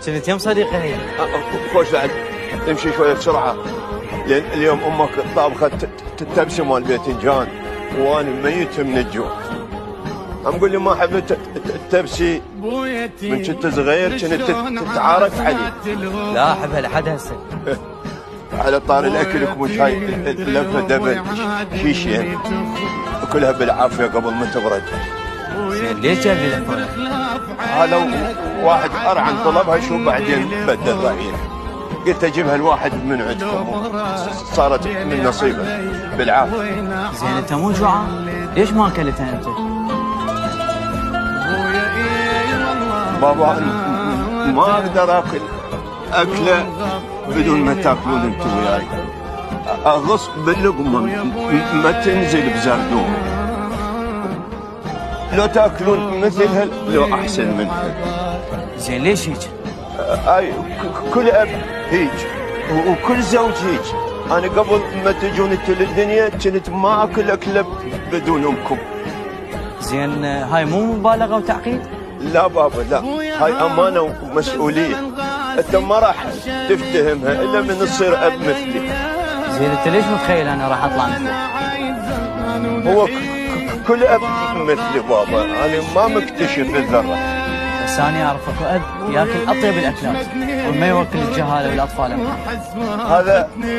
كنت يم صديقي هي. خوش بعد تمشي شويه بسرعه، لان اليوم امك طابخه التبسه مال باذنجان وانا ميت من الجوع. عم قول لي ما حبيت التبسي من كنت صغير كنت تتعارف عليه. لا احبها لحد هسه. على طار الاكل مش هاي اللفه دبل شيشين وكلها بالعافيه قبل ما تبرد. زين ليش جايب لي لفه؟ هذا واحد ارعن طلبها شو بعدين بدل رايي. قلت اجيبها الواحد من عندكم صارت من نصيبه بالعافيه. زين انت مو جوعان؟ ليش ما اكلتها انت؟ بابا ما اقدر اكل اكله بدون ما تاكلون انتم وياي. اغص باللقمه ما تنزل بزردوم. لو تاكلون مثلها لو احسن منها. زين ليش هيك؟ اي كل اب هيك وكل زوج هيك. انا قبل ما تجون انتم للدنيا كنت ما اكل اكله بدون امكم. زين هاي مو مبالغه وتعقيد؟ لا بابا لا، هاي امانه ومسؤوليه. انت ما راح تفتهمها الا من تصير اب مثلي. زين انت ليش متخيل انا راح اطلع مثلك؟ هو كل اب مثلي بابا، انا ما مكتشف الذره. بس انا اعرف اكو اب ياكل اطيب الاكلات وما يوكل الجهاله والاطفال. هذا